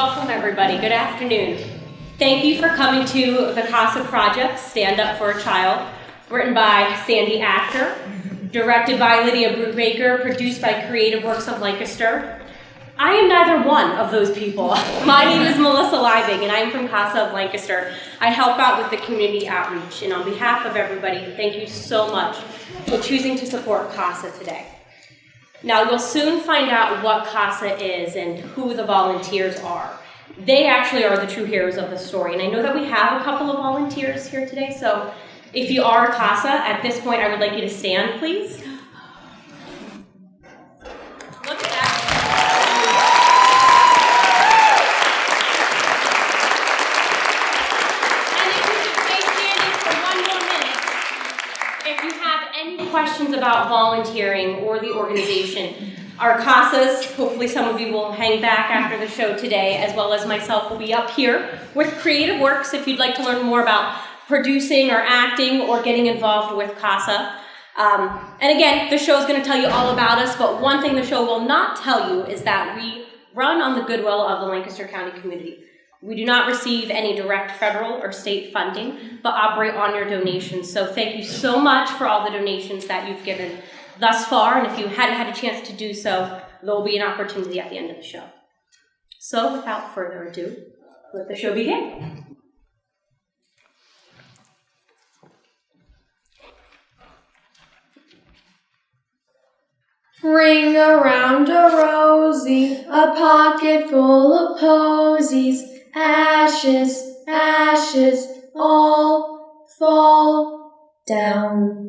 Welcome everybody, good afternoon. Thank you for coming to the CASA project, Stand Up for a Child, written by Sandy Actor, directed by Lydia Brubaker, produced by Creative Works of Lancaster. I am neither one of those people. My name is Melissa Liebing and I'm from CASA of Lancaster. I help out with the community outreach, and on behalf of everybody, thank you so much for choosing to support CASA today. Now, you'll soon find out what CASA is and who the volunteers are. They actually are the true heroes of the story, and I know that we have a couple of volunteers here today, so if you are CASA, at this point I would like you to stand, please. Look at that. And if you could stay standing for one more minute, if you have any questions about volunteering or the organization, our CASAs, hopefully some of you will hang back after the show today, as well as myself will be up here with Creative Works if you'd like to learn more about producing or acting or getting involved with CASA. And again, the show is going to tell you all about us, but one thing the show will not tell you is that we run on the goodwill of the Lancaster County community. We do not receive any direct federal or state funding, but operate on your donations. So thank you so much for all the donations that you've given thus far, and if you hadn't had a chance to do so, there will be an opportunity at the end of the show. So without further ado, let the show begin. Ring around a rosy, a pocket full of posies, ashes, ashes, all fall down.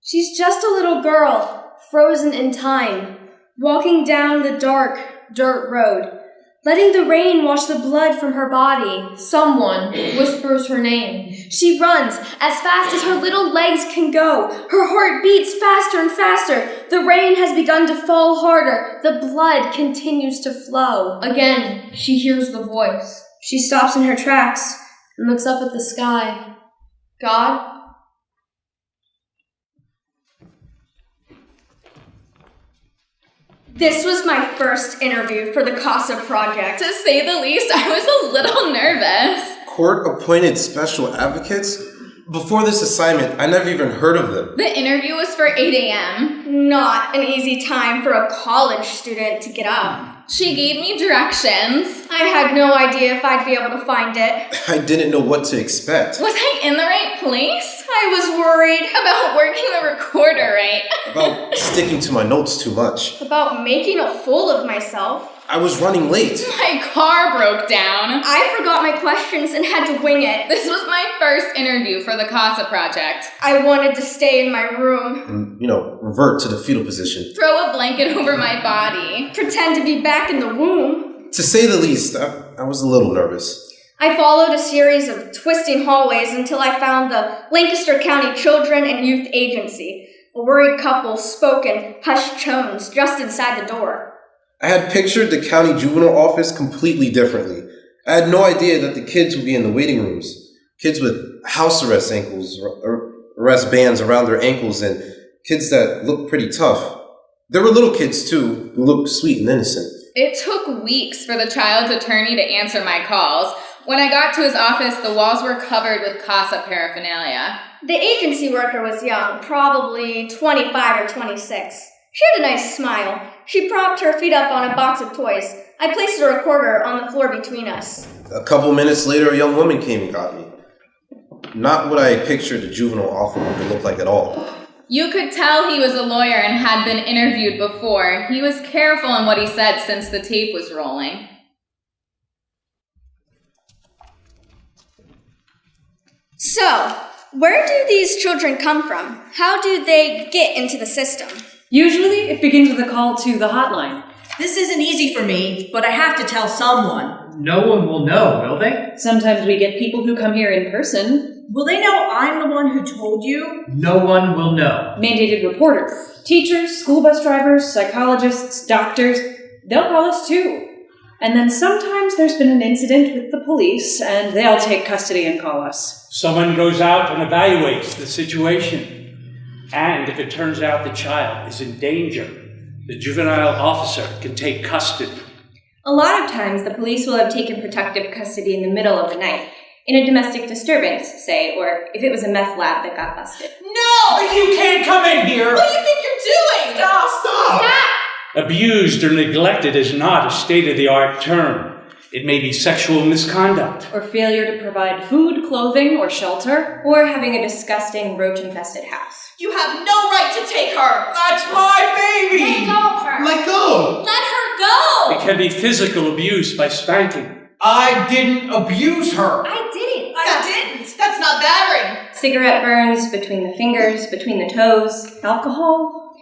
She's just a little girl, frozen in time, walking down the dark, dirt road, letting the rain wash the blood from her body. Someone whispers her name. She runs as fast as her little legs can go. Her heart beats faster and faster. The rain has begun to fall harder. The blood continues to flow. Again, she hears the voice. She stops in her tracks and looks up at the sky. God? This was my first interview for the CASA project. To say the least, I was a little nervous. Court-appointed special advocates? Before this assignment, I never even heard of them. The interview was for 8 a.m. Not an easy time for a college student to get up. She gave me directions. I had no idea if I'd be able to find it. I didn't know what to expect. Was I in the right place? I was worried. About working the recorder right. About sticking to my notes too much. About making a fool of myself. I was running late. My car broke down. I forgot my questions and had to wing it. This was my first interview for the CASA project. I wanted to stay in my room. And, revert to the fetal position. Throw a blanket over my body. Pretend to be back in the womb. To say the least, I was a little nervous. I followed a series of twisting hallways until I found the Lancaster County Children and Youth Agency. A worried couple spoke in hushed tones just inside the door. I had pictured the county juvenile office completely differently. I had no idea that the kids would be in the waiting rooms. Kids with house arrest ankles, arrest bands around their ankles, and kids that looked pretty tough. There were little kids, too, who looked sweet and innocent. It took weeks for the child's attorney to answer my calls. When I got to his office, the walls were covered with CASA paraphernalia. The agency worker was young, probably 25 or 26. She had a nice smile. She propped her feet up on a box of toys. I placed a recorder on the floor between us. A couple minutes later, a young woman came and got me. Not what I pictured a juvenile officer would look like at all. You could tell he was a lawyer and had been interviewed before. He was careful in what he said since the tape was rolling. So, where do these children come from? How do they get into the system? Usually, it begins with a call to the hotline. This isn't easy for me, but I have to tell someone. No one will know, will they? Sometimes we get people who come here in person. Will they know I'm the one who told you? No one will know. Mandated reporters, teachers, school bus drivers, psychologists, doctors. They'll call us too. And then sometimes there's been an incident with the police, and they'll take custody and call us. Someone goes out and evaluates the situation. And if it turns out the child is in danger, the juvenile officer can take custody. A lot of times, the police will have taken protective custody in the middle of the night, in a domestic disturbance, say, or if it was a meth lab that got busted. No! You can't come in here! What do you think you're doing? Stop! Abused or neglected is not a state-of-the-art term. It may be sexual misconduct. Or failure to provide food, clothing, or shelter. Or having a disgusting roach-infested house. You have no right to take her! That's my baby! Let go of her! Let go! Let her go! It can be physical abuse by spanking. I didn't abuse her. I didn't! That's not battering! Cigarette burns between the fingers, between the toes. Alcohol.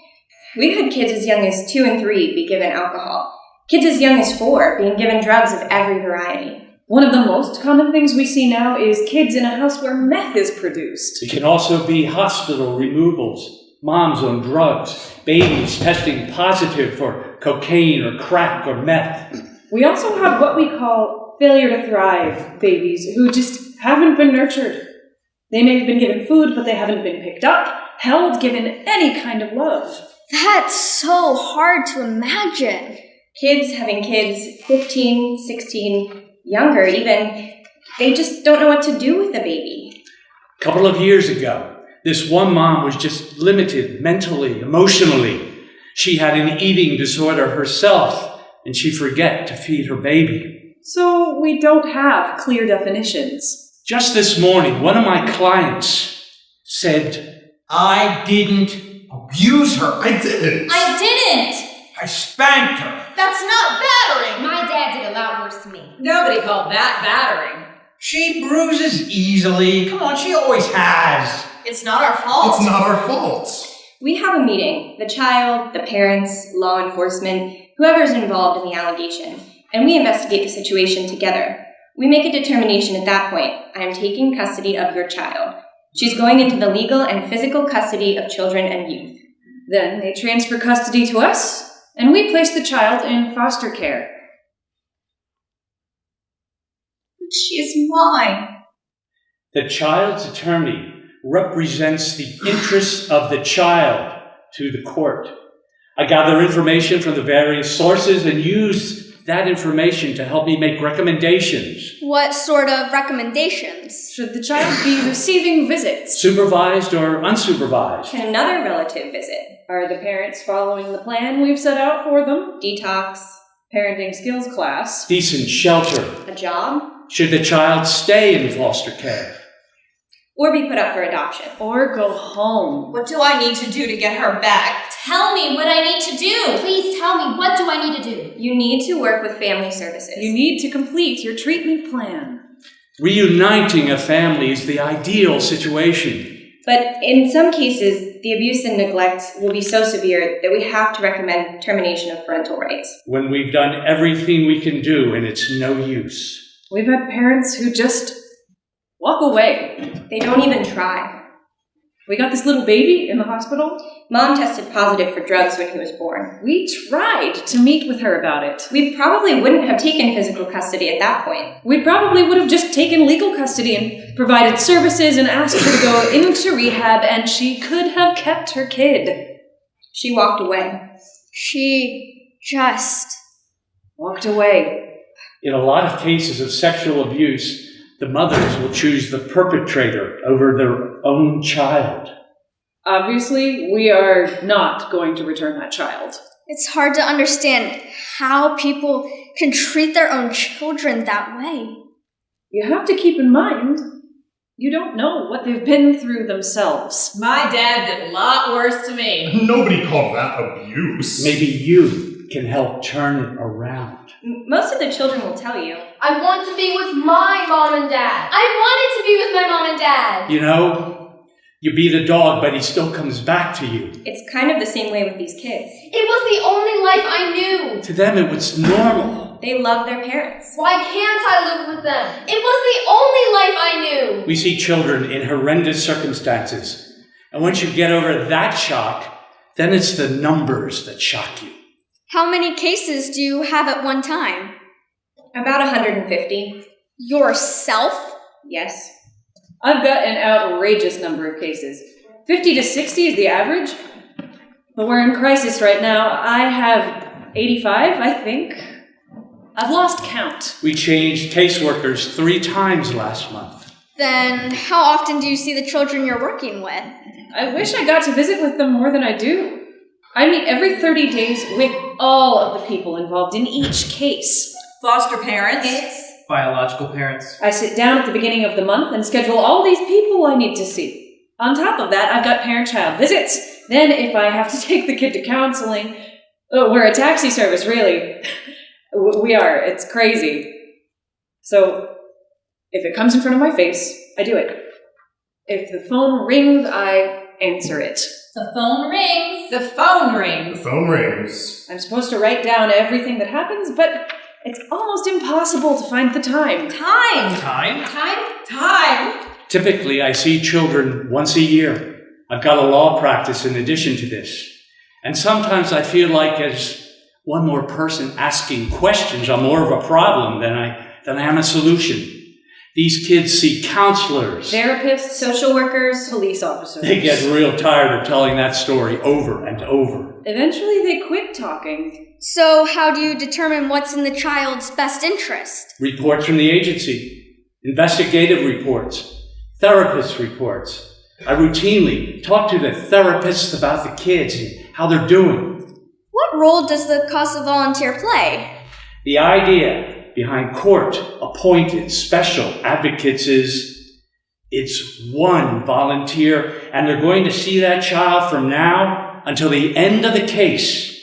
We've had kids as young as 2 and 3 be given alcohol. Kids as young as 4 being given drugs of every variety. One of the most common things we see now is kids in a house where meth is produced. It can also be hospital removals, moms on drugs, babies testing positive for cocaine or crack or meth. We also have what we call failure to thrive babies who just haven't been nurtured. They may have been given food, but they haven't been picked up, held, given any kind of love. That's so hard to imagine. Kids having kids 15, 16, younger even, they just don't know what to do with the baby. A couple of years ago, this one mom was just limited mentally, emotionally. She had an eating disorder herself, and she forgot to feed her baby. So we don't have clear definitions. Just this morning, one of my clients said, I didn't abuse her. I didn't! I didn't! I spanked her. That's not battering! My dad did a lot worse to me. Nobody called that battering. She bruises easily. Come on, she always has. It's not our fault. It's not our fault. We have a meeting, the child, the parents, law enforcement, whoever's involved in the allegation, and we investigate the situation together. We make a determination at that point. I am taking custody of your child. She's going into the legal and physical custody of children and youth. Then they transfer custody to us, and we place the child in foster care. She is mine. the child's attorney represents the interests of the child to the court. I gather information from the various sources and use that information to help me make recommendations. What sort of recommendations? Should the child be receiving visits? Supervised or unsupervised? Can another relative visit? Are the parents following the plan we've set out for them? Detox? Parenting skills class? Decent shelter? A job? Should the child stay in foster care? Or be put up for adoption? Or go home? What do I need to do to get her back? Tell me what I need to do. Please tell me, what do I need to do? You need to work with family services. You need to complete your treatment plan. Reuniting a family is the ideal situation. But in some cases, the abuse and neglect will be so severe that we have to recommend termination of parental rights. When we've done everything we can do and it's no use. We've had parents who just walk away. They don't even try. We got this little baby in the hospital. Mom tested positive for drugs when he was born. We tried to meet with her about it. We probably wouldn't have taken physical custody at that point. We probably would have just taken legal custody and provided services and asked her to go into rehab, and she could have kept her kid. She walked away. She just Walked away. In a lot of cases of sexual abuse, the mothers will choose the perpetrator over their own child. Obviously, we are not going to return that child. It's hard to understand how people can treat their own children that way. You have to keep in mind, you don't know what they've been through themselves. My dad did a lot worse to me. Nobody called that abuse. Maybe you can help turn it around. Most of the children will tell you. I want to be with my mom and dad. I wanted to be with my mom and dad. You know, you beat a dog, but he still comes back to you. It's kind of the same way with these kids. It was the only life I knew. To them, it was normal. They love their parents. Why can't I live with them? It was the only life I knew. We see children in horrendous circumstances. And once you get over that shock, then it's the numbers that shock you. How many cases do you have at one time? About 150. Yourself? Yes. I've got an outrageous number of cases. 50 to 60 is the average. But we're in crisis right now. I have 85, I think. I've lost count. We changed caseworkers 3 times last month. Then how often do you see the children you're working with? I wish I got to visit with them more than I do. I meet every 30 days with all of the people involved in each case. Foster parents. Biological parents. I sit down at the beginning of the month and schedule all these people I need to see. On top of that, I've got parent-child visits. Then if I have to take the kid to counseling, we're a taxi service, really. We are. It's crazy. So, if it comes in front of my face, I do it. If the phone rings, I answer it. The phone rings. The phone rings. Phone rings. I'm supposed to write down everything that happens, but it's almost impossible to find the time. Time. Typically, I see children once a year. I've got a law practice in addition to this. And sometimes I feel like as one more person asking questions, I'm more of a problem than I am a solution. These kids see counselors. Therapists, social workers, police officers. They get real tired of telling that story over and over. Eventually they quit talking. So how do you determine what's in the child's best interest? Reports from the agency, investigative reports, therapist reports. I routinely talk to the therapists about the kids and how they're doing. What role does the CASA volunteer play? The idea behind court-appointed special advocates is it's one volunteer, and they're going to see that child from now until the end of the case.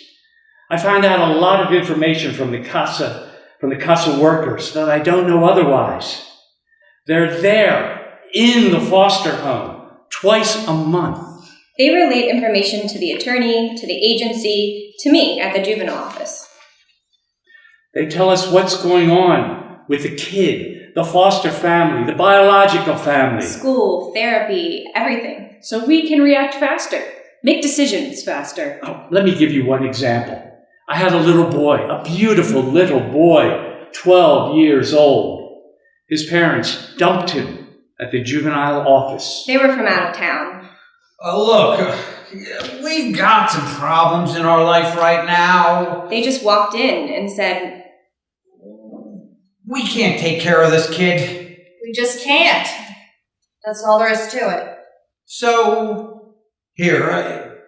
I find out a lot of information from the CASA workers that I don't know otherwise. They're there in the foster home twice a month. They relate information to the attorney, to the agency, to me at the juvenile office. They tell us what's going on with the kid, the foster family, the biological family. School, therapy, everything. So we can react faster, make decisions faster. Oh, let me give you one example. I had a little boy, a beautiful little boy, 12 years old. His parents dumped him at the juvenile office. They were from out of town. Look, we've got some problems in our life right now. They just walked in and said, We can't take care of this kid. We just can't. That's all there is to it. So, here,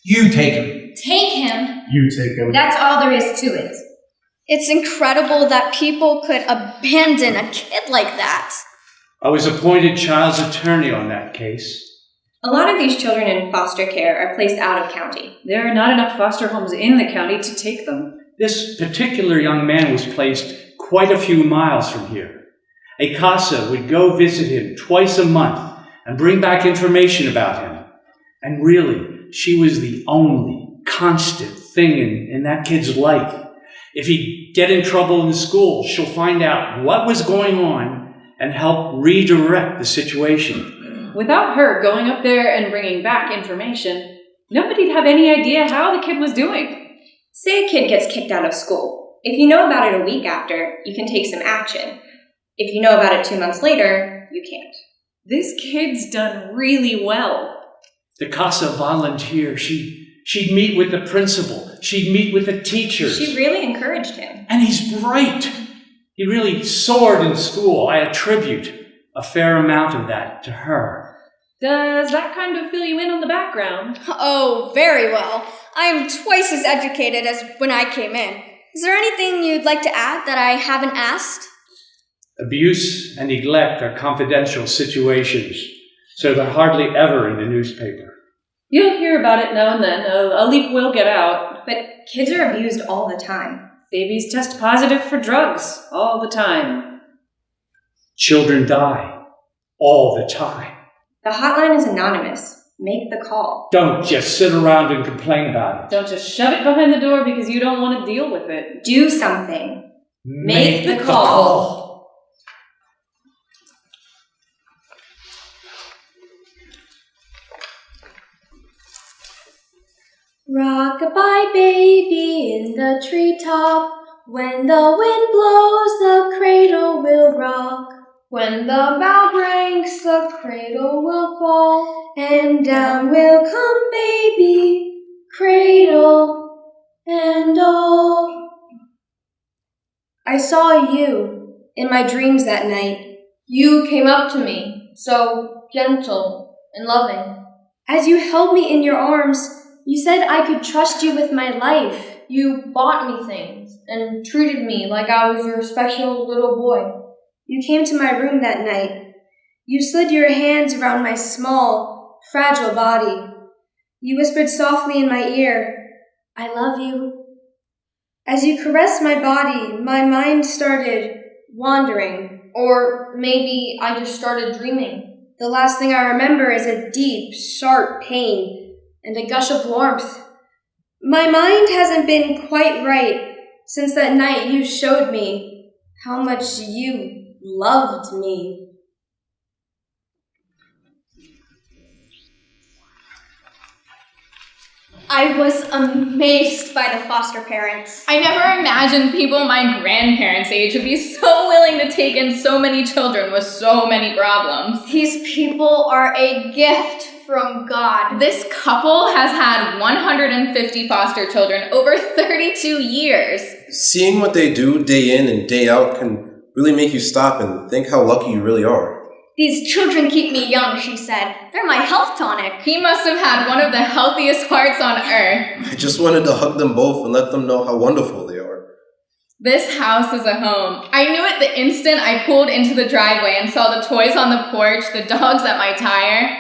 you take him. Take him? You take him. That's all there is to it. It's incredible that people could abandon a kid like that. I was appointed child's attorney on that case. a lot of these children in foster care are placed out of county. There are not enough foster homes in the county to take them. This particular young man was placed quite a few miles from here. A CASA would go visit him twice a month and bring back information about him. And really, she was the only constant thing in that kid's life. If he'd get in trouble in school, she'll find out what was going on and help redirect the situation. Without her going up there and bringing back information, nobody'd have any idea how the kid was doing. Say a kid gets kicked out of school. If you know about it a week after, you can take some action. If you know about it 2 months later, you can't. This kid's done really well. The CASA volunteer, she'd meet with the principal. She'd meet with the teachers. She really encouraged him. And he's bright. He really soared in school. I attribute a fair amount of that to her. Does that kind of fill you in on the background? Oh, very well. I am twice as educated as when I came in. Is there anything you'd like to add that I haven't asked? Abuse and neglect are confidential situations, so they're hardly ever in the newspaper. You'll hear about it now and then. A leak will get out. But kids are abused all the time. Babies test positive for drugs all the time. Children die all the time. The hotline is anonymous. Make the call. Don't just sit around and complain about it. Don't just shove it behind the door because you don't want to deal with it. Do something. Make the call. Rock-a-bye baby in the treetop. When the wind blows, the cradle will rock. When the bough breaks, the cradle will fall. And down will come baby, cradle and all. I saw you in my dreams that night. You came up to me, so gentle and loving. As you held me in your arms, you said I could trust you with my life. You bought me things and treated me like I was your special little boy. You came to my room that night. You slid your hands around my small, fragile body. You whispered softly in my ear, "I love you." As you caressed my body, my mind started wandering, or maybe I just started dreaming. The last thing I remember is a deep, sharp pain and a gush of warmth. My mind hasn't been quite right since that night you showed me how much you loved me. I was amazed by the foster parents. I never imagined people my grandparents' age would be so willing to take in so many children with so many problems. These people are a gift from God. This couple has had 150 foster children over 32 years. Seeing what they do day in and day out can really make you stop and think how lucky you really are. These children keep me young, she said. They're my health tonic. He must have had one of the healthiest hearts on earth. I just wanted to hug them both and let them know how wonderful they are. This house is a home. I knew it the instant I pulled into the driveway and saw the toys on the porch, the dogs at my tire.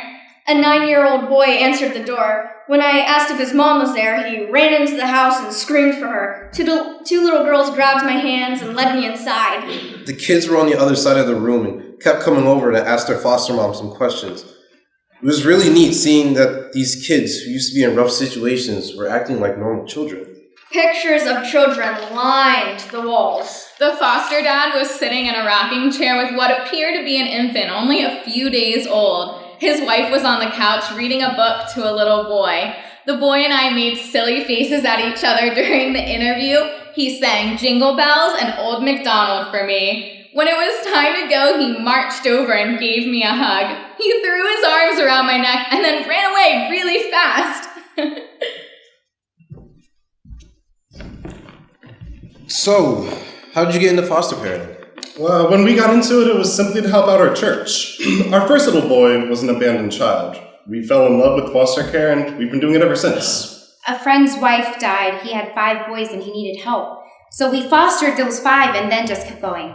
A 9-year-old boy answered the door. When I asked if his mom was there, he ran into the house and screamed for her. Two little girls grabbed my hands and led me inside. The kids were on the other side of the room and kept coming over to ask their foster mom some questions. It was really neat seeing that these kids who used to be in rough situations were acting like normal children. Pictures of children lined the walls. The foster dad was sitting in a rocking chair with what appeared to be an infant, only a few days old. His wife was on the couch reading a book to a little boy. The boy and I made silly faces at each other during the interview. He sang Jingle Bells and Old MacDonald for me. When it was time to go, he marched over and gave me a hug. He threw his arms around my neck and then ran away really fast. So, how did you get into foster parenting? Well, when we got into it, it was simply to help out our church. Our first little boy was an abandoned child. We fell in love with foster care, and we've been doing it ever since. A friend's wife died. He had 5 boys and he needed help. So we fostered those 5 and then just kept going.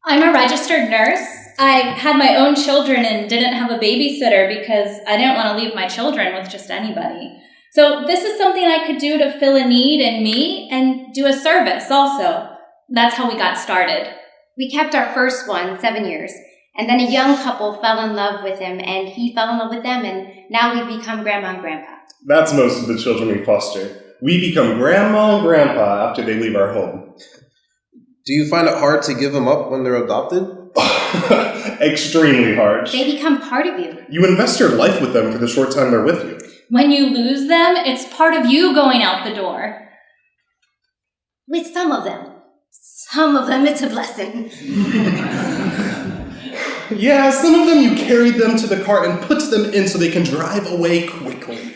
I'm a registered nurse. I had my own children and didn't have a babysitter because I didn't want to leave my children with just anybody. So this is something I could do to fill a need in me and do a service also. That's how we got started. We kept our first one 7 years, and then a young couple fell in love with him, and he fell in love with them, and now we've become grandma and grandpa. That's most of the children we foster. We become grandma and grandpa after they leave our home. Do you find it hard to give them up when they're adopted? Extremely hard. They become part of you. You invest your life with them for the short time they're with you. When you lose them, it's part of you going out the door. With some of them. Some of them, it's a blessing. Yeah, some of them you carried them to the car and put them in so they can drive away quickly.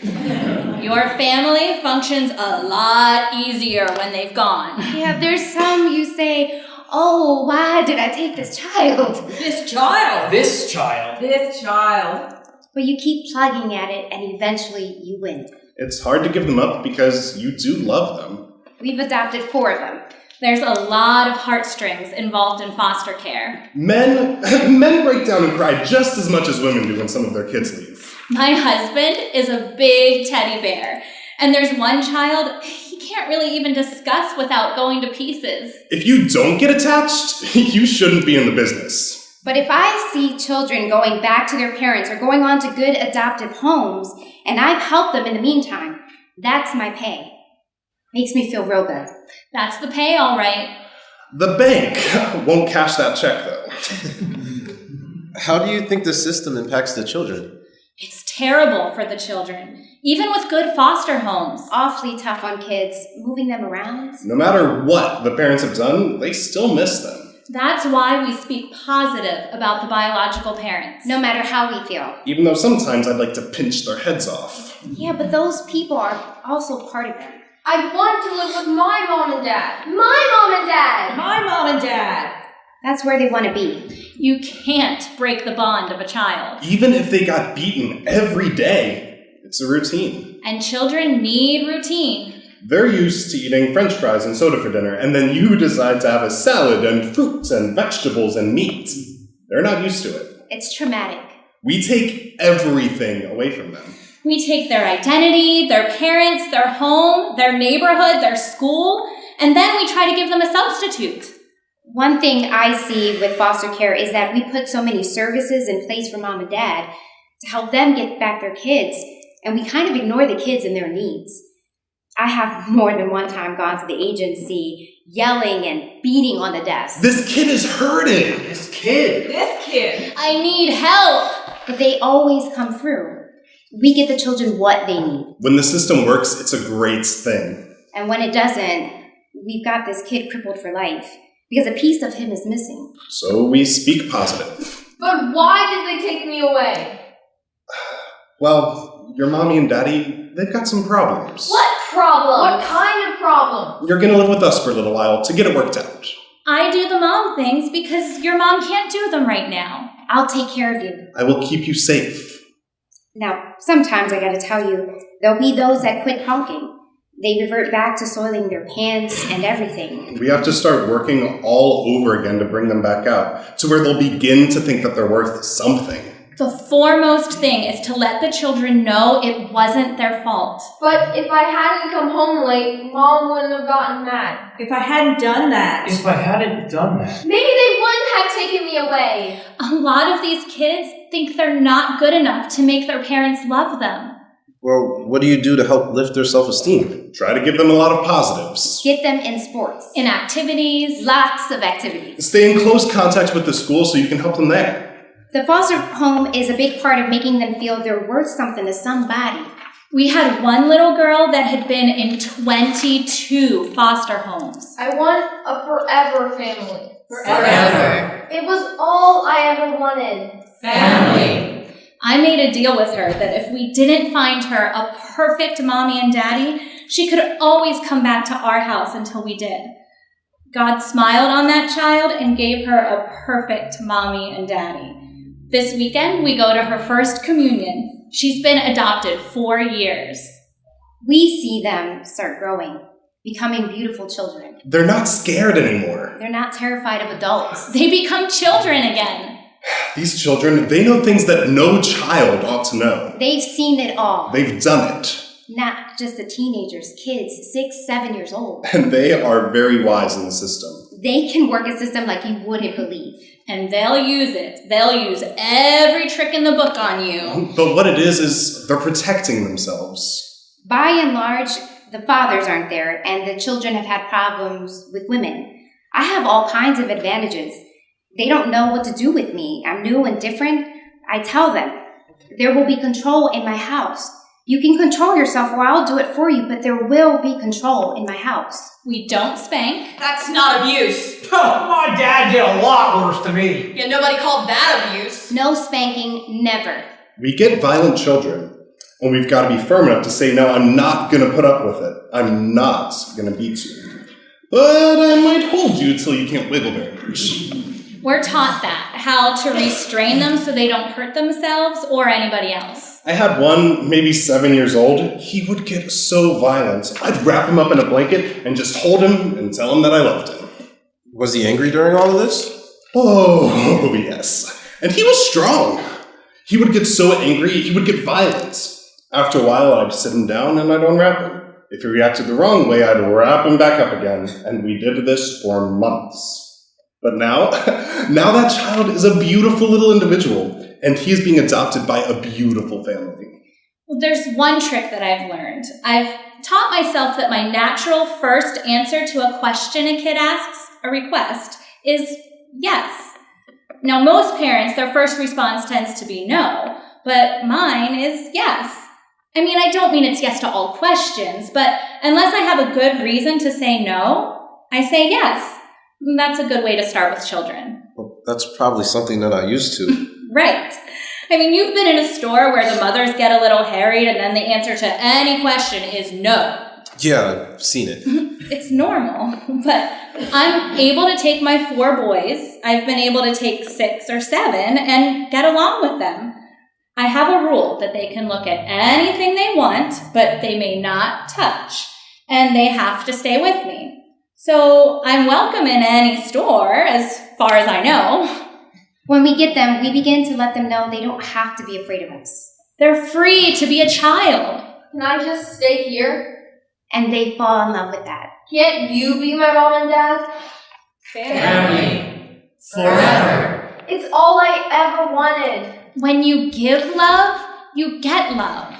Your family functions a lot easier when they've gone. Yeah, there's some you say, oh, why did I take this child? This child. This child. This child. But you keep plugging at it and eventually you win. It's hard to give them up because you do love them. We've adopted 4 of them. There's a lot of heartstrings involved in foster care. Men break down and cry just as much as women do when some of their kids leave. My husband is a big teddy bear, and there's one child he can't really even discuss without going to pieces. If you don't get attached, you shouldn't be in the business. But if I see children going back to their parents or going on to good adoptive homes, and I've helped them in the meantime, that's my pay. Makes me feel real good. That's the pay, all right. The bank won't cash that check, though. How do you think the system impacts the children? It's terrible for the children, even with good foster homes. Awfully tough on kids, moving them around. No matter what the parents have done, they still miss them. That's why we speak positive about the biological parents. No matter how we feel. Even though sometimes I'd like to pinch their heads off. Yeah, but those people are also part of them. I want to live with my mom and dad. My mom and dad. My mom and That's where they want to be. You can't break the bond of a child. Even if they got beaten every day, it's a routine. And children need routine. They're used to eating french fries and soda for dinner, and then you decide to have a salad and fruits and vegetables and meat. They're not used to it. It's traumatic. We take everything away from them. We take their identity, their parents, their home, their neighborhood, their school, and then we try to give them a substitute. One thing I see with foster care is that we put so many services in place for mom and dad to help them get back their kids, and we kind of ignore the kids and their needs. I have more than one time gone to the agency yelling and beating on the desk. This kid is hurting! This kid! I need help! But they always come through. We get the children what they need. When the system works, it's a great thing. And when it doesn't, we've got this kid crippled for life because a piece of him is missing. So we speak positive. But why did they take me away? Well, your mommy and daddy, they've got some problems. What problem? What kind of problem? You're gonna live with us for a little while to get it worked out. I do the mom things because your mom can't do them right now. I'll take care of you. I will keep you safe. Now, sometimes I gotta tell you, there'll be those that quit honking. They revert back to soiling their pants and everything. We have to start working all over again to bring them back out, to where they'll begin to think that they're worth something. The foremost thing is to let the children know it wasn't their fault. But if I hadn't come home late, Mom wouldn't have gotten mad. If I hadn't done that. If I hadn't done that. Maybe they wouldn't have taken me away. A lot of these kids think they're not good enough to make their parents love them. Well, what do you do to help lift their self-esteem? Try to give them a lot of positives. Get them in sports. In activities. Lots of activities. Stay in close contact with the school so you can help them there. The foster home is a big part of making them feel they're worth something to somebody. We had one little girl that had been in 22 foster homes. I want a forever family. Forever. It was all I ever wanted. Family. I made a deal with her that if we didn't find her a perfect mommy and daddy, she could always come back to our house until we did. God smiled on that child and gave her a perfect mommy and daddy. This weekend, we go to her first communion. She's been adopted 4 years. We see them start growing, becoming beautiful children. They're not scared anymore. They're not terrified of adults. They become children again. These children, they know things that no child ought to know. They've seen it all. They've done it. Not just the teenagers, kids, 6, 7 years old. And they are very wise in the system. They can work a system like you wouldn't believe. And they'll use it. They'll use every trick in the book on you. But what it is they're protecting themselves. By and large, the fathers aren't there, and the children have had problems with women. I have all kinds of advantages. They don't know what to do with me. I'm new and different. I tell them, there will be control in my house. You can control yourself or I'll do it for you, but there will be control in my house. We don't spank. That's not abuse. My dad did a lot worse to me. Yeah, nobody called that abuse. No spanking, never. We get violent children, and we've got to be firm enough to say, no, I'm not going to put up with it. I'm not going to beat you. But I might hold you until you can't wiggle very much. We're taught that, how to restrain them so they don't hurt themselves or anybody else. I had one, maybe 7 years old. He would get so violent. I'd wrap him up in a blanket and just hold him and tell him that I loved him. Was he angry during all of this? Oh, yes. And he was strong. He would get so angry, he would get violent. After a while, I'd sit him down and I'd unwrap him. If he reacted the wrong way, I'd wrap him back up again. And we did this for months. But now that child is a beautiful little individual, and he is being adopted by a beautiful family. Well, there's one trick that I've learned. I've taught myself that my natural first answer to a question a kid asks, a request, is yes. Now, most parents, their first response tends to be no, but mine is yes. I mean, I don't mean it's yes to all questions, but unless I have a good reason to say no, I say yes. That's a good way to start with children. Well, that's probably something they're not used to. Right. I mean, you've been in a store where the mothers get a little harried and then the answer to any question is no. Yeah, I've seen it. It's normal, but I'm able to take my 4 boys. I've been able to take 6 or 7 and get along with them. I have a rule that they can look at anything they want, but they may not touch, and they have to stay with me. So I'm welcome in any store, as far as I know. When we get them, we begin to let them know they don't have to be afraid of us. They're free to be a child. Can I just stay here? And they fall in love with that. Can't you be my mom and dad? Family. Forever. It's all I ever wanted. When you give love, you get love.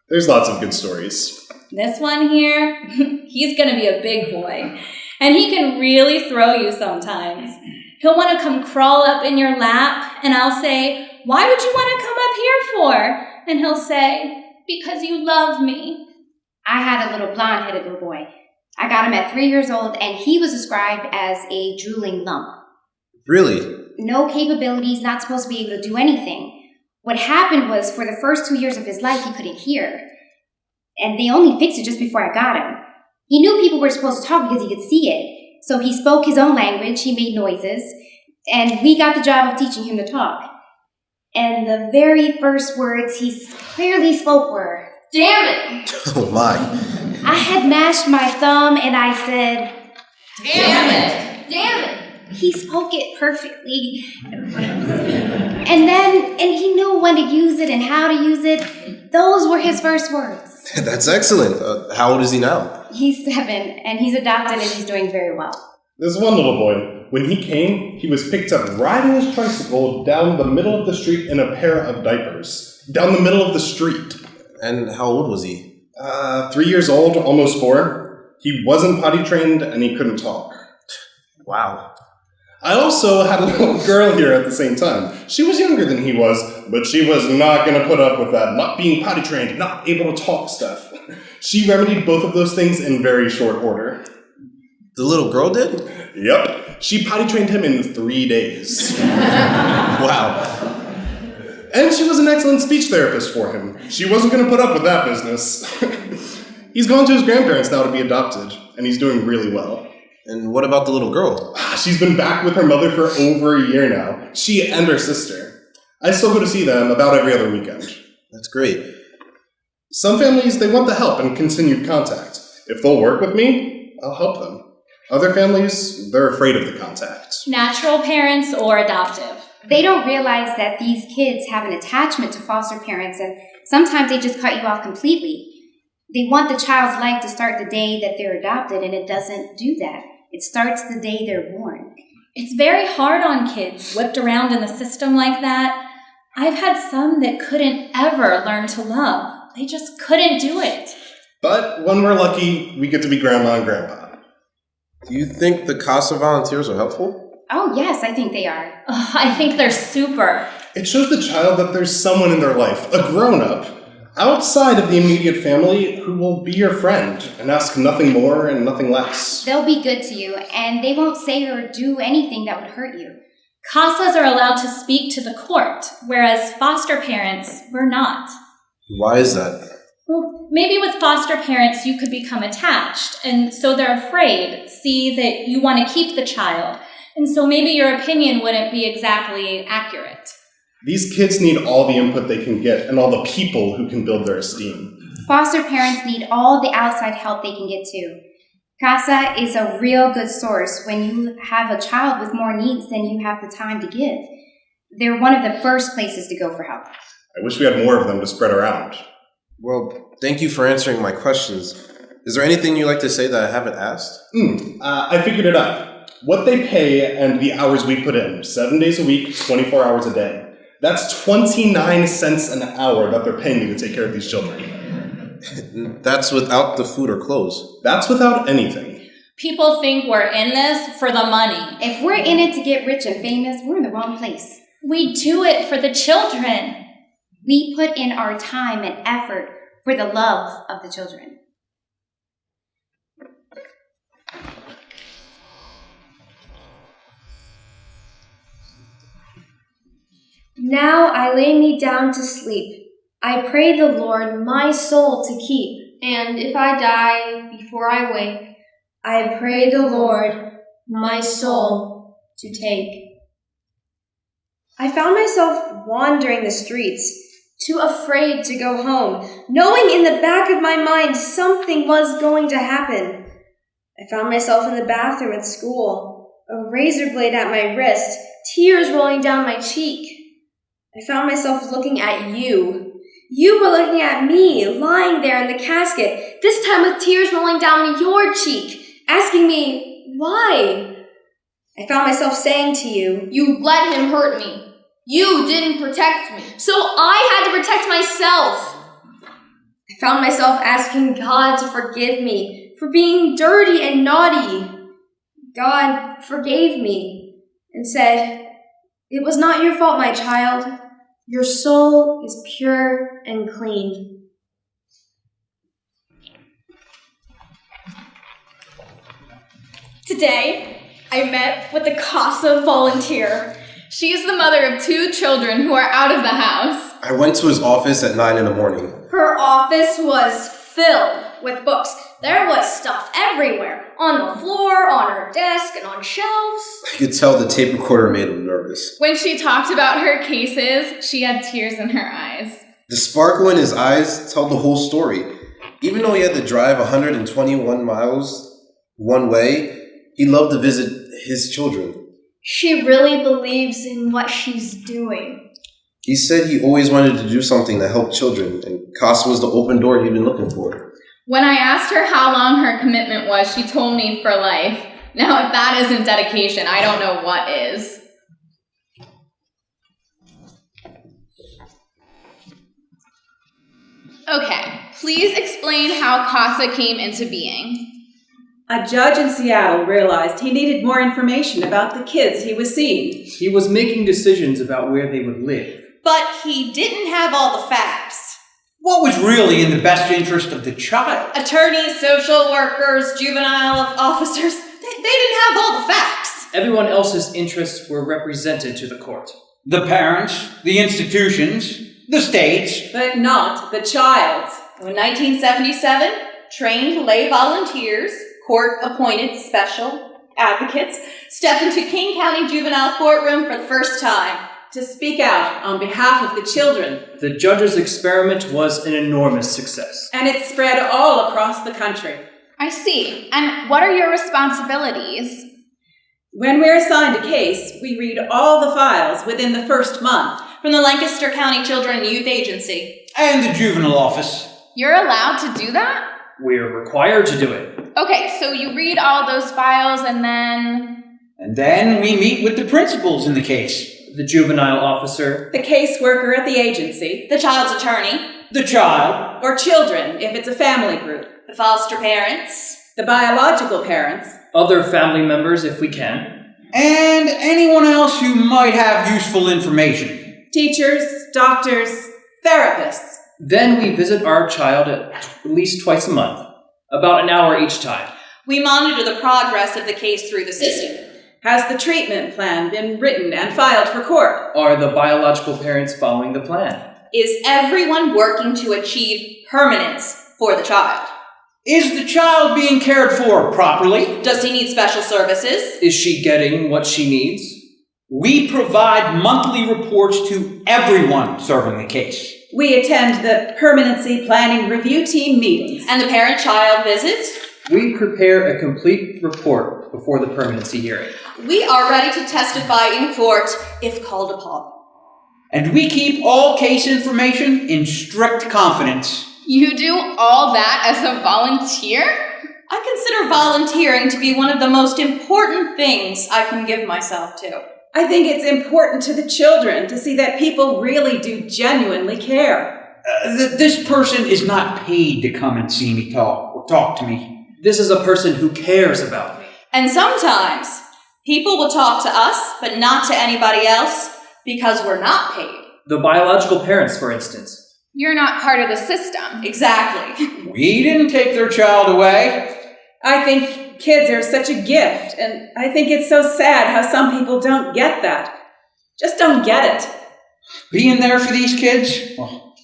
There's lots of good stories. This one here, he's gonna be a big boy. And he can really throw you sometimes. He'll want to come crawl up in your lap, and I'll say, "Why would you want to come up here for?" And he'll say, "Because you love me." I had a little blonde-headed little boy. I got him at 3 years old, and he was described as a drooling lump. Really? No capabilities, not supposed to be able to do anything. What happened was, for the first 2 years of his life, he couldn't hear. And they only fixed it just before I got him. He knew people were supposed to talk because he could see it. So he spoke his own language, he made noises, and we got the job of teaching him to talk. And the very first words he clearly spoke were, "Damn it!" Oh my. I had mashed my thumb and I said, Damn it! Damn it! He spoke it perfectly. And he knew when to use it and how to use it. Those were his first words. That's excellent. How old is he now? He's 7, and he's adopted, and he's doing very well. There's one little boy. When he came, he was picked up riding his tricycle down the middle of the street in a pair of diapers. Down the middle of the street. And how old was he? 3 years old, almost 4. He wasn't potty trained, and he couldn't talk. Wow. I also had a little girl here at the same time. She was younger than he was, but she was not going to put up with that not being potty trained, not able to talk stuff. She remedied both of those things in very short order. The little girl did? Yep. She potty trained him in 3 days. Wow. And she was an excellent speech therapist for him. She wasn't going to put up with that business. He's gone to his grandparents now to be adopted, and he's doing really well. And what about the little girl? She's been back with her mother for over a year now. She and her sister. I still go to see them about every other weekend. That's great. Some families, they want the help and continued contact. If they'll work with me, I'll help them. Other families, they're afraid of the contact. Natural parents or adoptive. They don't realize that these kids have an attachment to foster parents, and sometimes they just cut you off completely. They want the child's life to start the day that they're adopted, and it doesn't do that. It starts the day they're born. It's very hard on kids whipped around in the system like that. I've had some that couldn't ever learn to love. They just couldn't do it. But when we're lucky, we get to be grandma and grandpa. Do you think the CASA volunteers are helpful? Oh, yes, I think they are. I think they're super. It shows the child that there's someone in their life, a grown-up, outside of the immediate family who will be your friend and ask nothing more and nothing less. They'll be good to you, and they won't say or do anything that would hurt you. CASAs are allowed to speak to the court, whereas foster parents were not. Why is that? Well, maybe with foster parents you could become attached, and so they're afraid, see that you want to keep the child, and so maybe your opinion wouldn't be exactly accurate. These kids need all the input they can get and all the people who can build their esteem. Foster parents need all the outside help they can get too. CASA is a real good source when you have a child with more needs than you have the time to give. They're one of the first places to go for help. I wish we had more of them to spread around. Well, thank you for answering my questions. Is there anything you'd like to say that I haven't asked? I figured it out. What they pay and the hours we put in, 7 days a week, 24 hours a day. That's 29 cents an hour that they're paying me to take care of these children. That's without the food or clothes. That's without anything. People think we're in this for the money. If we're in it to get rich and famous, we're in the wrong place. We do it for the children. We put in our time and effort for the love of the children. Now I lay me down to sleep. I pray the Lord my soul to keep. And if I die before I wake, I pray the Lord my soul to take. I found myself wandering the streets, too afraid to go home, knowing in the back of my mind something was going to happen. I found myself in the bathroom at school, a razor blade at my wrist, tears rolling down my cheek. I found myself looking at you. You were looking at me, lying there in the casket, this time with tears rolling down your cheek, asking me, why? I found myself saying to you, You let him hurt me. You didn't protect me. so I had to protect myself. I found myself asking God to forgive me for being dirty and naughty. God forgave me and said, "It was not your fault, my child. Your soul is pure and clean." Today, I met with the CASA volunteer. She is the mother of 2 children who are out of the house. I went to his office at 9 in the morning. Her office was filled with books. There was stuff everywhere, on the floor, on her desk, and on shelves. I could tell the tape recorder made him nervous. When she talked about her cases, she had tears in her eyes. The sparkle in his eyes told the whole story. Even though he had to drive 121 miles one way, he loved to visit his children. She really believes in what she's doing. He said he always wanted to do something to help children, and CASA was the open door he'd been looking for. When I asked her how long her commitment was, she told me for life. Now, if that isn't dedication, I don't know what is. Okay, please explain how CASA came into being. A judge in Seattle realized he needed more information about the kids he was seeing. He was making decisions about where they would live. But he didn't have all the facts. What was really in the best interest of the child? Attorneys, social workers, juvenile officers, they didn't have all the facts. Everyone else's interests were represented to the court. The parents, the institutions, the states. But not the child. In 1977, trained lay volunteers, court-appointed special advocates, stepped into King County Juvenile Courtroom for the first time. To speak out on behalf of the children. The judge's experiment was an enormous success. And it spread all across the country. I see. And what are your responsibilities? When we're assigned a case, we read all the files within the first month. From the Lancaster County Children and Youth Agency. And the juvenile office. You're allowed to do that? We're required to do it. Okay, so you read all those files and then... And then we meet with the principals in the case. The juvenile officer. The caseworker at the agency. The child's attorney. The child. Or children, if it's a family group. The foster parents. The biological parents. Other family members, if we can. And anyone else who might have useful information. Teachers, doctors, therapists. Then we visit our child at least twice a month. About an hour each time. We monitor the progress of the case through the system. Has the treatment plan been written and filed for court? Are the biological parents following the plan? Is everyone working to achieve permanence for the child? Is the child being cared for properly? Does he need special services? Is she getting what she needs? We provide monthly reports to everyone serving the case. We attend the permanency planning review team meetings. And the parent-child visits? We prepare a complete report before the permanency hearing. We are ready to testify in court if called upon. And we keep all case information in strict confidence. You do all that as a volunteer? I consider volunteering to be one of the most important things I can give myself to. I think it's important to the children to see that people really do genuinely care. This person is not paid to come and see me talk to me. This is a person who cares about me. And sometimes people will talk to us, but not to anybody else, because we're not paid. The biological parents, for instance. You're not part of the system. Exactly. We didn't take their child away. I think kids are such a gift, and I think it's so sad how some people don't get that. Just don't get it. Being there for these kids, well,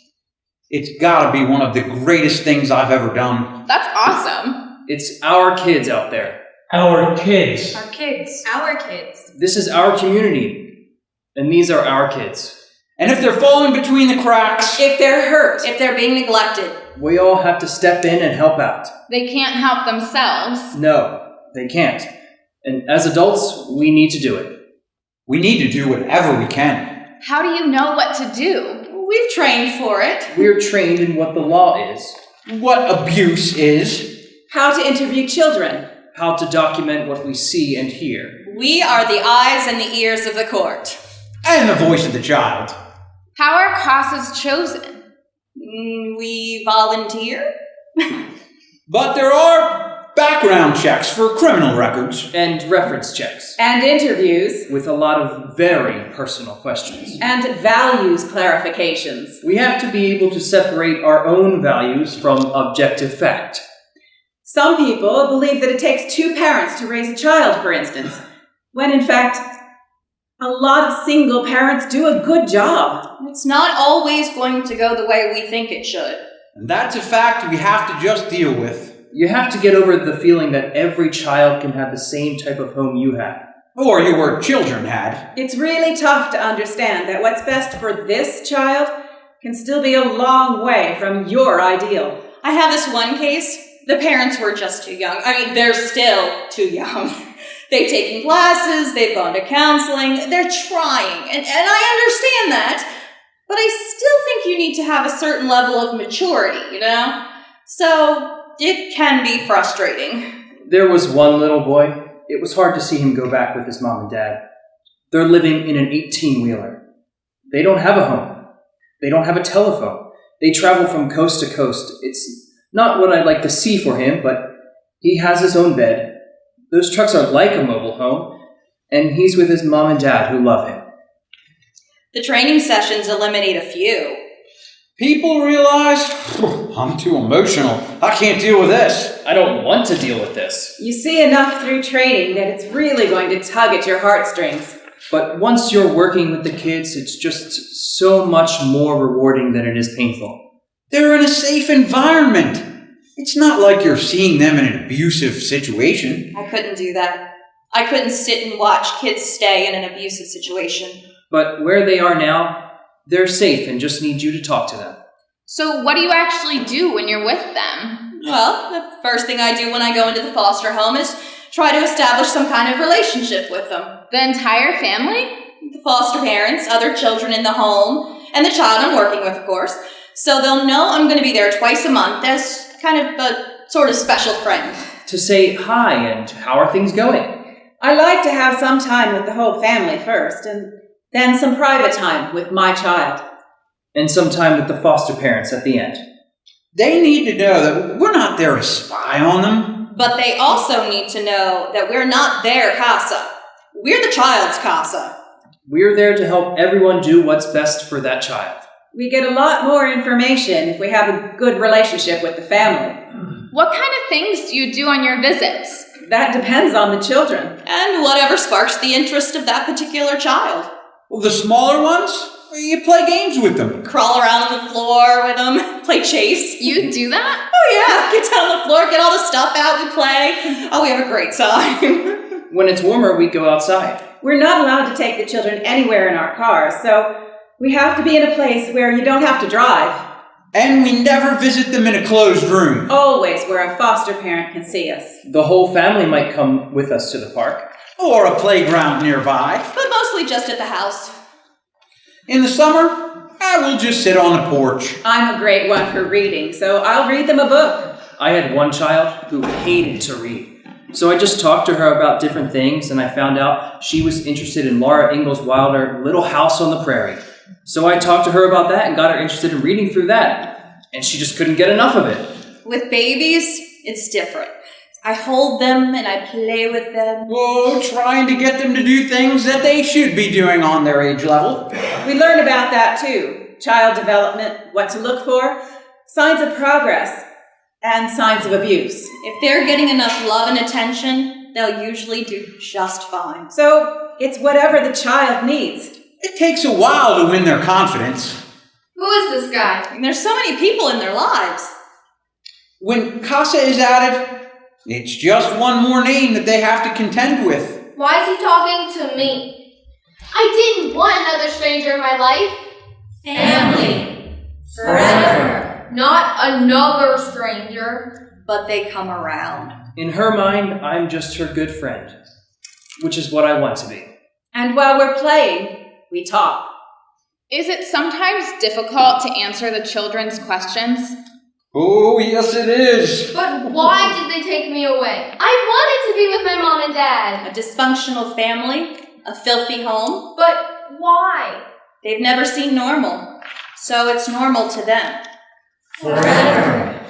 it's gotta be one of the greatest things I've ever done. That's awesome. It's our kids out there. Our kids. Our kids. Our kids. This is our community, and these are our kids. And if they're falling between the cracks, If they're hurt, if they're being neglected, We all have to step in and help out. They can't help themselves. No, they can't. And as adults, we need to do it. we need to do whatever we can. How do you know what to do? we've trained for it. We're trained in what the law is, What abuse is. How to interview children. how to document what we see and hear. We are the eyes and the ears of the court. And the voice of the child. How are CASAs chosen? We volunteer. But there are background checks for criminal records. And reference checks, And interviews. with a lot of very personal questions. And values clarifications. We have to be able to separate our own values from objective fact. Some people believe that it takes 2 parents to raise a child, for instance, when in fact, a lot of single parents do a good job. It's not always going to go the way we think it should. And that's a fact we have to just deal with. You have to get over the feeling that every child can have the same type of home you had. Or your children had. It's really tough to understand that what's best for this child can still be a long way from your ideal. I have this one case. The parents were just too young. I mean, they're still too young. They've taken classes, they've gone to counseling, they're trying. And I understand that, but I still think you need to have a certain level of maturity, you know? So it can be frustrating. There was one little boy. It was hard to see him go back with his mom and dad. They're living in an 18-wheeler. They don't have a home. They don't have a telephone. They travel from coast to coast. It's not what I'd like to see for him, but he has his own bed. Those trucks are like a mobile home, and he's with his mom and dad who love him. The training sessions eliminate a few. People realize, I'm too emotional. I can't deal with this. I don't want to deal with this. You see enough through training that it's really going to tug at your heartstrings. But once you're working with the kids, it's just so much more rewarding than it is painful. They're in a safe environment. It's not like you're seeing them in an abusive situation. I couldn't do that. I couldn't sit and watch kids stay in an abusive situation. But where they are now, they're safe and just need you to talk to them. So what do you actually do when you're with them? Well, the first thing I do when I go into the foster home is try to establish some kind of relationship with them. The entire family? The foster parents, other children in the home, and the child I'm working with, of course. So they'll know I'm going to be there twice a month as kind of a sort of special friend. To say hi and how are things going? I like to have some time with the whole family first, and then some private time with my child. And some time with the foster parents at the end. They need to know that we're not there to spy on them. But they also need to know that we're not their CASA. We're the child's CASA. We're there to help everyone do what's best for that child. We get a lot more information if we have a good relationship with the family. What kind of things do you do on your visits? That depends on the children. And whatever sparks the interest of that particular child. Well, the smaller ones, you play games with them. Crawl around on the floor with them, play chase. You do that? Oh yeah, get down on the floor, get all the stuff out, we play. Oh, we have a great time. When it's warmer, we go outside. We're not allowed to take the children anywhere in our cars, so we have to be in a place where you don't have to drive. And we never visit them in a closed room. Always where a foster parent can see us. The whole family might come with us to the park. Or a playground nearby. But mostly just at the house. In the summer, I will just sit on the porch. I'm a great one for reading, so I'll read them a book. I had one child who hated to read. So I just talked to her about different things, and I found out she was interested in Laura Ingalls Wilder's Little House on the Prairie. So I talked to her about that and got her interested in reading through that. And she just couldn't get enough of it. With babies, it's different. I hold them and I play with them. Oh, trying to get them to do things that they should be doing on their age level. We learn about that too. Child development, what to look for, signs of progress, and signs of abuse. If they're getting enough love and attention, they'll usually do just fine. So it's whatever the child needs. It takes a while to win their confidence. Who is this guy? And there's so many people in their lives. When CASA is added, It's just one more name that they have to contend with. Why is he talking to me? I didn't want another stranger in my life. Family. Forever. Not another stranger. But they come around. In her mind, I'm just her good friend, which is what I want to be. And while we're playing, we talk. Is it sometimes difficult to answer the children's questions? Oh, yes it is. But why did they take me away? I wanted to be with my mom and dad. A dysfunctional family, a filthy home. But why? They've never seen normal, so it's normal to them. Forever.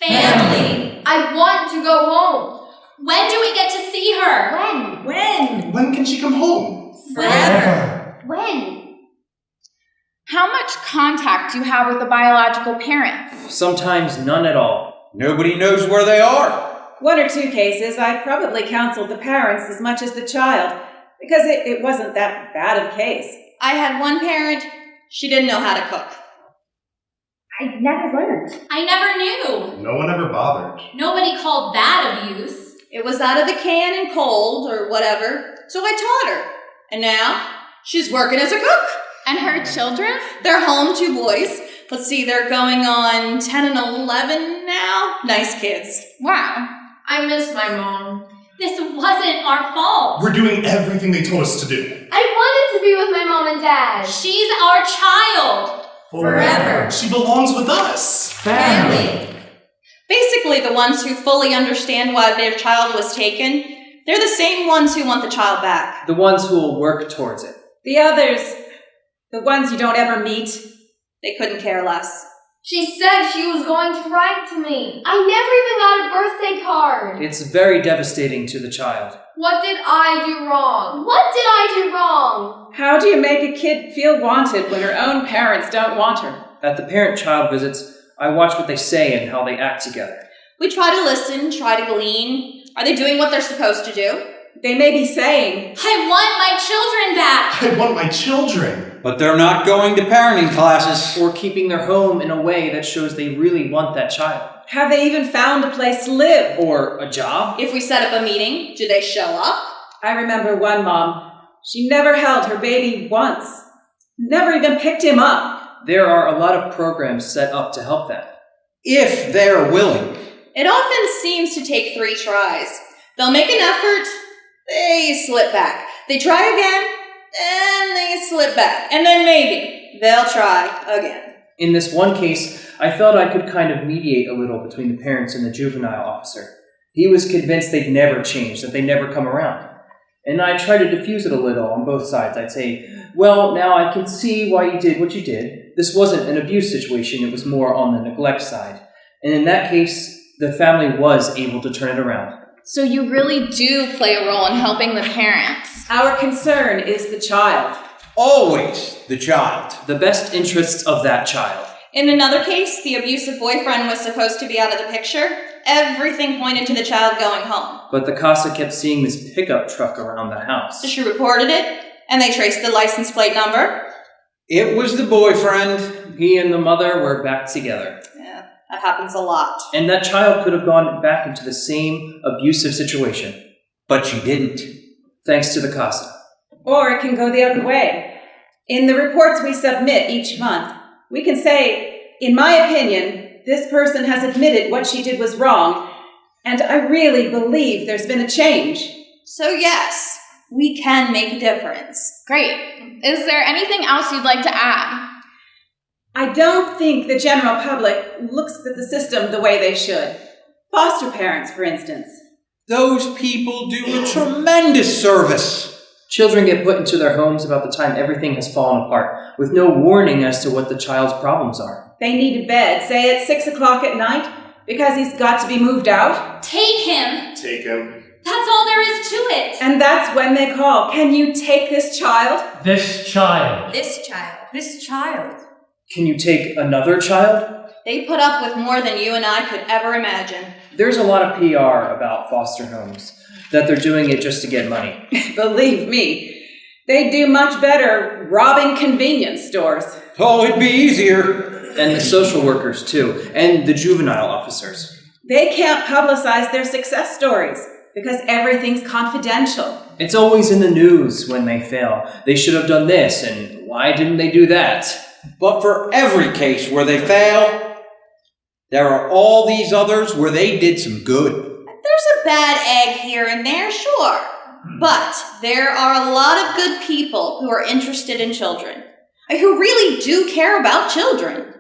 Family. I want to go home. When do we get to see her? When? When can she come home? Forever. When? How much contact do you have with the biological parents? Sometimes none at all. Nobody knows where they are. 1 or 2 cases, I probably counseled the parents as much as the child, because it wasn't that bad of a case. I had one parent, she didn't know how to cook. I never learned. I never knew. No one ever bothered. Nobody called that abuse. It was out of the can and cold or whatever, so I taught her. And now, she's working as a cook. And her children? They're home, 2 boys. Let's see, they're going on 10 and 11 now. Nice kids. Wow. I miss my mom. This wasn't our fault. We're doing everything they told us to do. I wanted to be with my mom and dad. She's our child. Forever. She belongs with us. Family. Basically, the ones who fully understand why their child was taken, they're the same ones who want the child back. The ones who will work towards it. The others, the ones you don't ever meet, they couldn't care less. She said she was going to write to me. I never even got a birthday card. It's very devastating to the child. What did I do wrong? What did I do wrong? how do you make a kid feel wanted when her own parents don't want her? At the parent-child visits, I watch what they say and how they act together. We try to listen, try to glean. Are they doing what they're supposed to do? They may be saying, I want my children back. I want my children. But they're not going to parenting classes. Or keeping their home in a way that shows they really want that child. have they even found a place to live? Or a job? If we set up a meeting, do they show up? I remember one mom. She never held her baby once. Never even picked him up. There are a lot of programs set up to help that. If they're willing. It often seems to take 3 tries. They'll make an effort, they slip back. They try again, and they slip back. And then maybe they'll try again. In this one case, I felt I could kind of mediate a little between the parents and the juvenile officer. He was convinced they'd never change, that they'd never come around. And I tried to diffuse it a little on both sides. I'd say, well, now I can see why you did what you did. This wasn't an abuse situation, it was more on the neglect side. And in that case, the family was able to turn it around. So you really do play a role in helping the parents. Our concern is the child. Always the child. The best interests of that child. In another case, the abusive boyfriend was supposed to be out of the picture. Everything pointed to the child going home. But the CASA kept seeing this pickup truck around the house. So she reported it, and they traced the license plate number. It was the boyfriend. He and the mother were back together. Yeah, that happens a lot. And that child could have gone back into the same abusive situation. But she didn't. Thanks to the CASA. Or it can go the other way. In the reports we submit each month, we can say, in my opinion, this person has admitted what she did was wrong, and I really believe there's been a change. So yes, we can make a difference. Great. Is there anything else you'd like to add? I don't think the general public looks at the system the way they should. Foster parents, for instance. Those people do a tremendous service. Children get put into their homes about the time everything has fallen apart, with no warning as to what the child's problems are. They need a bed, say at 6 o'clock at night, because he's got to be moved out. Take him. Take him. That's all there is to it. And that's when they call. Can you take this child? This child. This child. This child. Can you take another child? They put up with more than you and I could ever imagine. There's a lot of PR about foster homes, that they're doing it just to get money. Believe me, they do much better robbing convenience stores. Oh, it'd be easier. And the social workers, too, and the juvenile officers. They can't publicize their success stories because everything's confidential. It's always in the news when they fail. They should have done this, and why didn't they do that? But for every case where they fail, there are all these others where they did some good. There's a bad egg here and there, sure. But there are a lot of good people who are interested in children, who really do care about children.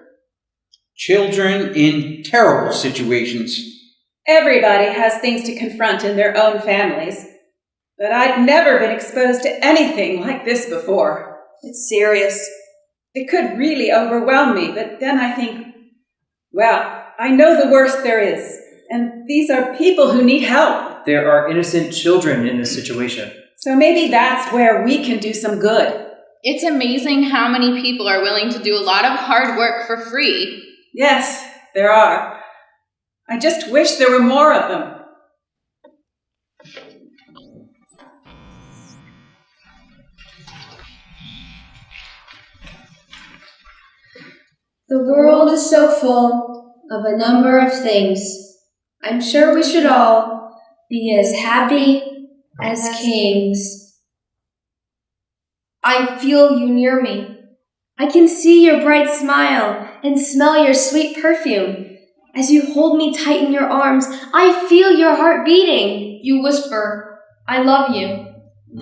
Children in terrible situations. Everybody has things to confront in their own families. But I'd never been exposed to anything like this before. It's serious. It could really overwhelm me, but then I think, well, I know the worst there is. And these are people who need help. There are innocent children in this situation. So maybe that's where we can do some good. It's amazing how many people are willing to do a lot of hard work for free. Yes, there are. I just wish there were more of them. The world is so full of a number of things. I'm sure we should all be as happy as kings. I feel you near me. I can see your bright smile and smell your sweet perfume. As you hold me tight in your arms, I feel your heart beating. You whisper, I love you.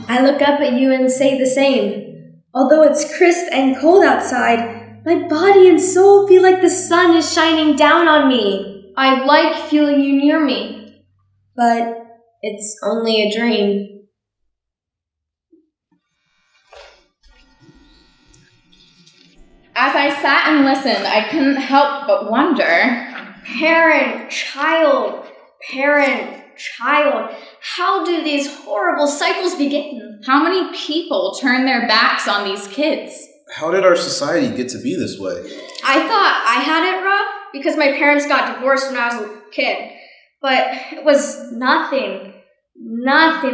I look up at you and say the same. Although it's crisp and cold outside, my body and soul feel like the sun is shining down on me. I like feeling you near me, but it's only a dream. As I sat and listened, I couldn't help but wonder. Parent, child, how do these horrible cycles begin? How many people turn their backs on these kids? How did our society get to be this way? I thought I had it rough because my parents got divorced when I was a kid. But it was nothing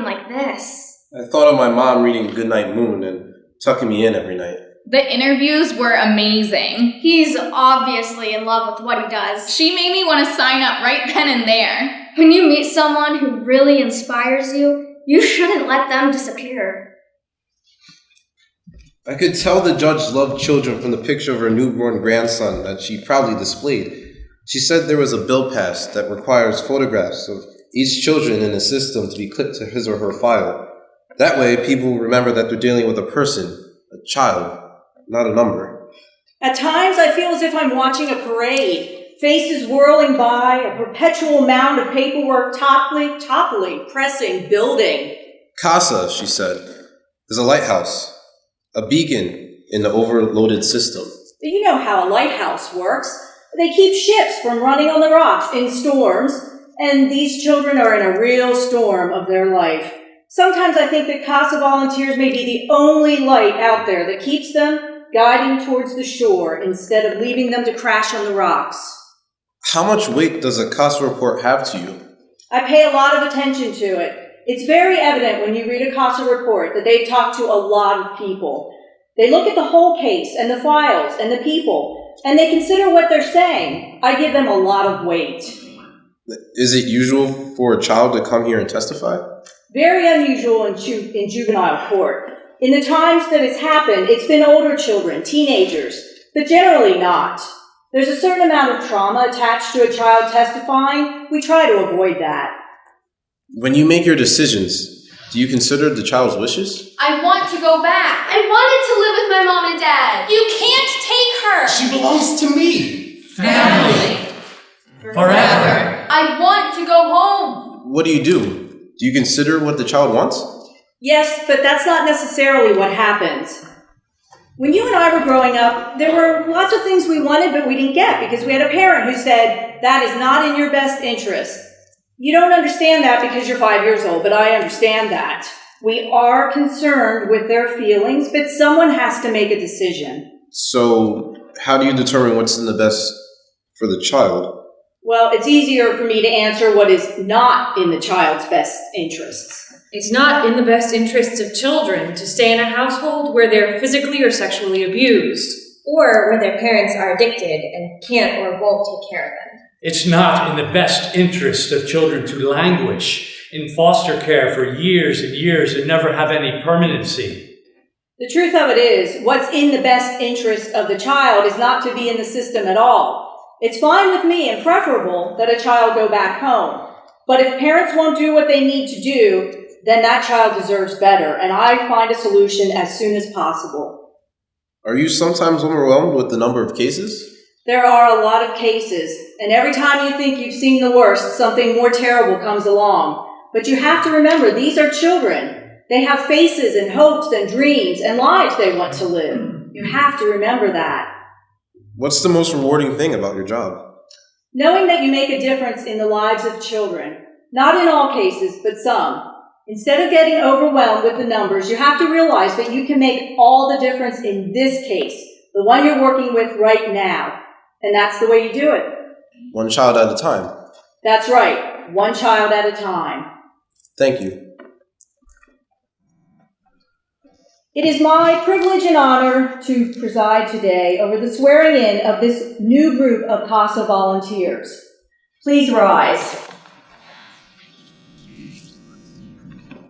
like this. I thought of my mom reading Goodnight Moon and tucking me in every night. The interviews were amazing. He's obviously in love with what he does. She made me want to sign up right then and there. When you meet someone who really inspires you, you shouldn't let them disappear. I could tell the judge loved children from the picture of her newborn grandson that she proudly displayed. She said there was a bill passed that requires photographs of each children in the system to be clipped to his or her file. That way, people will remember that they're dealing with a person, a child, not a number. At times, I feel as if I'm watching a parade. Faces whirling by, a perpetual mound of paperwork toppling, pressing, building. CASA, she said, is a lighthouse. A beacon in the overloaded system. You know how a lighthouse works. They keep ships from running on the rocks in storms, and these children are in a real storm of their life. Sometimes I think that CASA volunteers may be the only light out there that keeps them guiding towards the shore instead of leaving them to crash on the rocks. How much weight does a CASA report have to you? I pay a lot of attention to it. It's very evident when you read a CASA report that they've talked to a lot of people. They look at the whole case and the files and the people, and they consider what they're saying. I give them a lot of weight. Is it usual for a child to come here and testify? Very unusual in juvenile court. In the times that it's happened, it's been older children, teenagers, but generally not. There's a certain amount of trauma attached to a child testifying. We try to avoid that. When you make your decisions, do you consider the child's wishes? I want to go back. I wanted to live with my mom and dad. You can't take her. She belongs to me. Family. Forever. I want to go home. What do? Do you consider what the child wants? Yes, but that's not necessarily what happens. When you and I were growing up, there were lots of things we wanted but we didn't get because we had a parent who said, that is not in your best interest. You don't understand that because you're 5 years old, but I understand that. We are concerned with their feelings, but someone has to make a decision. So, how do you determine what's in the best for the child? Well, it's easier for me to answer what is not in the child's best interests. It's not in the best interests of children to stay in a household where they're physically or sexually abused. Or where their parents are addicted and can't or won't take care of them. It's not in the best interest of children to languish in foster care for years and years and never have any permanency. The truth of it is, what's in the best interest of the child is not to be in the system at all. It's fine with me and preferable that a child go back home. But if parents won't do what they need to do, then that child deserves better, and I find a solution as soon as possible. Are you sometimes overwhelmed with the number of cases? There are a lot of cases, and every time you think you've seen the worst, something more terrible comes along. But you have to remember, these are children. They have faces and hopes and dreams and lives they want to live. You have to remember that. What's the most rewarding thing about your job? Knowing that you make a difference in the lives of children. Not in all cases, but some. Instead of getting overwhelmed with the numbers, you have to realize that you can make all the difference in this case, the one you're working with right now. And that's the way you do it. One child at a time. That's right. One child at a time. Thank you. It is my privilege and honor to preside today over the swearing in of this new group of CASA volunteers. Please rise.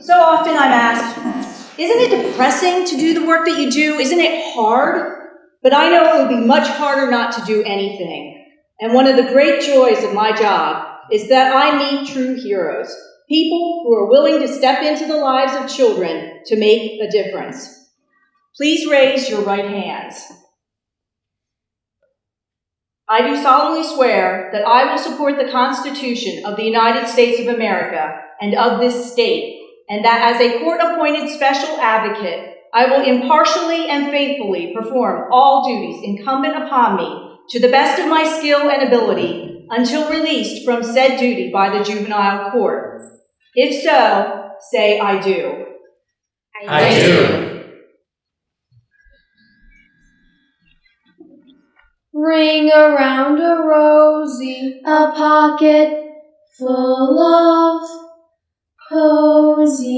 So often I'm asked, isn't it depressing to do the work that you do? Isn't it hard? But I know it would be much harder not to do anything. And one of the great joys of my job is that I meet true heroes, people who are willing to step into the lives of children to make a difference. Please raise your right hands. I do solemnly swear that I will support the Constitution of the United States of America and of this state, and that as a court-appointed special advocate, I will impartially and faithfully perform all duties incumbent upon me to the best of my skill and ability until released from said duty by the juvenile court. If so, say I do. I do. Ring around a rosy, a pocket full of posies.